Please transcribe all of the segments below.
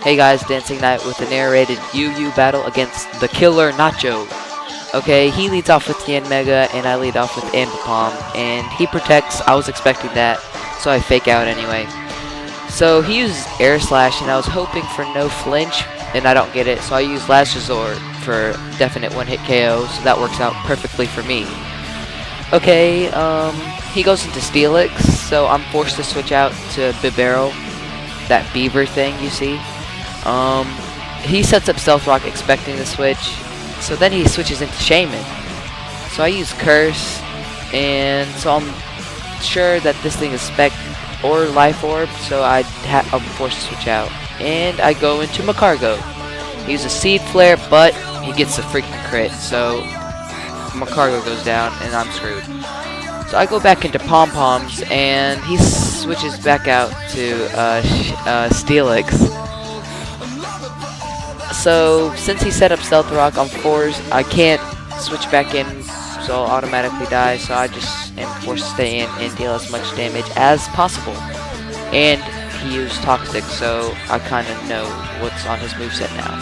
Hey guys, Dancing Knight with a narrated UU battle against TheKillerNacho. Okay, he leads off with Tien Mega, and I lead off with Ambipom, and he protects. I was expecting that, so I fake out anyway. So he uses Air Slash, and I was hoping for no flinch, and I don't get it, so I use Last Resort for definite one-hit KO, so that works out perfectly for me. Okay, he goes into Steelix, so I'm forced to switch out to Bibarel, that beaver thing you see. He sets up Stealth Rock expecting the switch, so then he switches into Shaman. So I use Curse, and so I'm sure that this thing is Spec or Life Orb, so I'm forced to switch out. And I go into Macargo. He uses Seed Flare, but he gets a freaking crit, so Macargo goes down, and I'm screwed. So I go back into Pom Poms, and he switches back out to Steelix. So since he set up Stealth Rock on 4s, I can't switch back in, so I'll automatically die. So I just am forced to stay in and deal as much damage as possible. And he used Toxic, so I kind of know what's on his moveset now.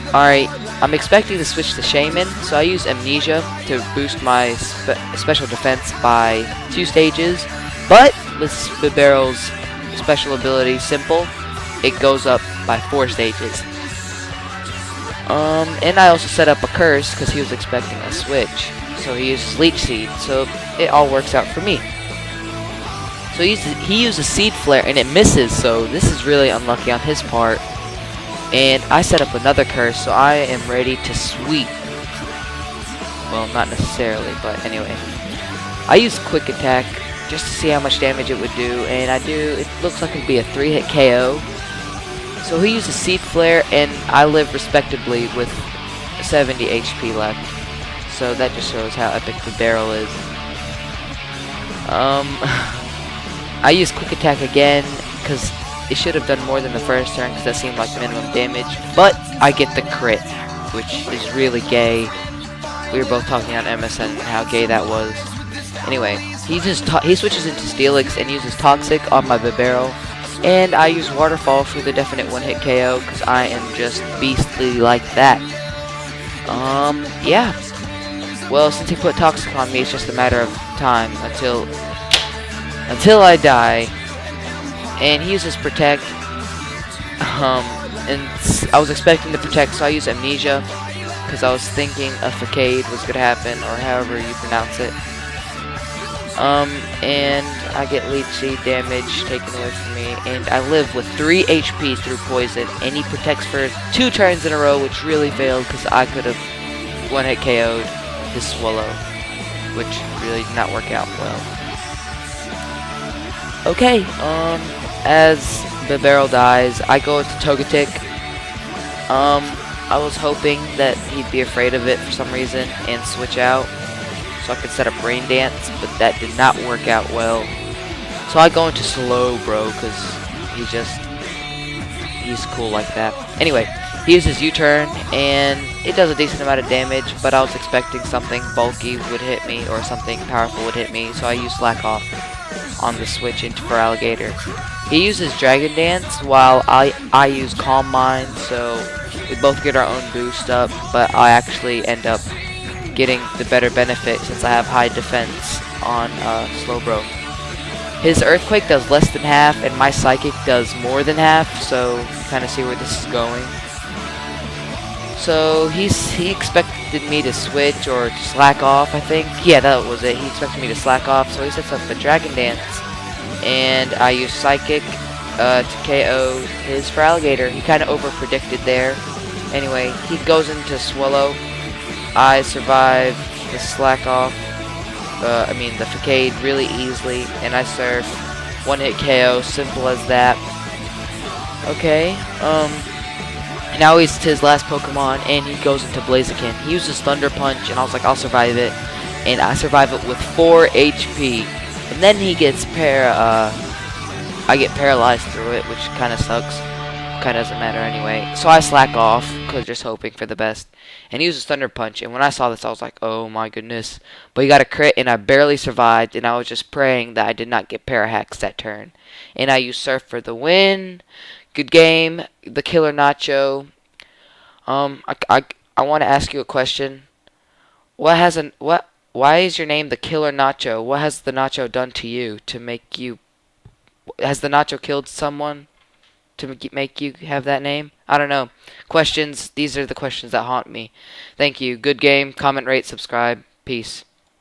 Alright, I'm expecting to switch to Shaman, so I use Amnesia to boost my special defense by 2 stages. But with Bibarel's special ability, Simple, it goes up by 4 stages. And I also set up a Curse because he was expecting a switch. So he uses Leech Seed, so it all works out for me. So he uses Seed Flare and it misses, so this is really unlucky on his part. And I set up another Curse, so I am ready to sweep. Well, not necessarily, but anyway. I use Quick Attack just to see how much damage it would do, and I do. It looks like it would be a 3-hit KO. So he uses Seed Flare, and I live respectably with 70 HP left. So that just shows how epic the barrel is. I use Quick Attack again, because it should have done more than the first turn, because that seemed like minimum damage. But I get the crit, which is really gay. We were both talking on MSN how gay that was. Anyway, he switches into Steelix and uses Toxic on my Bibarel. And I use Waterfall for the definite one-hit KO, because I am just beastly like that. Yeah. Well, since he put Toxic on me, it's just a matter of time until I die. And he uses Protect. And I was expecting to Protect, so I use Amnesia, because I was thinking a Facade was going to happen, or however you pronounce it. And I get Leech Seed damage taken away from me, and I live with 3 HP through Poison, and he protects for 2 turns in a row, which really failed, because I could have one-hit KO'd his Swallow, which really did not work out well. Okay, as the barrel dies, I go into Togetic. I was hoping that he'd be afraid of it for some reason, and switch out, so I could set up Rain Dance, but that did not work out well. So I go into Slowbro, because he's cool like that. Anyway, he uses U-Turn, and it does a decent amount of damage, but I was expecting something bulky would hit me, or something powerful would hit me, so I use Slack Off on the switch into for Alligator. He uses Dragon Dance, while I use Calm Mind, so we both get our own boost up, but I actually end up getting the better benefit since I have high defense on Slowbro. His Earthquake does less than half, and my Psychic does more than half, so you kind of see where this is going. So he expected me to switch or to slack off, I think. Yeah, that was it. He expected me to slack off, so he sets up a Dragon Dance, and I use Psychic to KO his for Alligator. He kind of over-predicted there. Anyway, he goes into Swallow. I survive the slack off, the Facade really easily, and I surf one-hit KO, simple as that. Okay, now he's to his last Pokemon, and he goes into Blaziken. He uses Thunder Punch, and I was like, I'll survive it, and I survive it with 4 HP, and then he gets I get paralyzed through it, which kind of sucks. Kind of doesn't matter anyway. So I slack off, because just hoping for the best. And he uses Thunder Punch, and when I saw this, I was like, oh my goodness. But he got a crit, and I barely survived, and I was just praying that I did not get Parahax that turn. And I used Surf for the win, Good game, the Killer Nacho. I want to ask you a question. Why is your name the Killer Nacho? What has the Nacho done to you to make you? Has the Nacho killed someone to make you have that name? I don't know. Questions. These are the questions that haunt me. Thank you. Good game. Comment, rate, subscribe. Peace.